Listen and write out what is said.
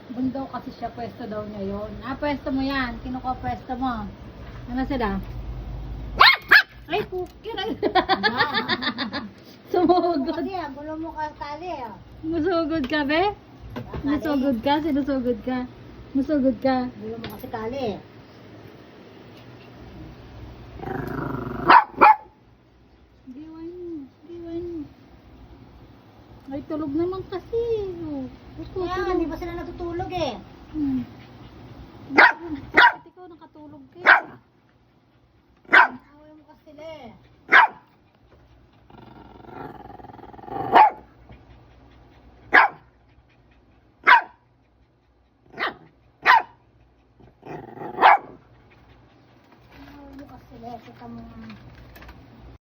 Doon daw kasi siya, pwesto daw niya yun. Pwesto mo yan. Kinukuha pwesto mo. Ano sila? Ay, kukir. Sumugod. Kasi gulo mo ka tali Musugod ka, be? Musugod ka? Sinusugod ka? Musugod ka? Gulo mo kasi tali Giwan mo. Giwan mo. Ay, tulog naman kasi. kaya hindi ba sila natutulog Bakit ikaw nakatulog ka? away mo kasi sila away mo kasi sila kita mo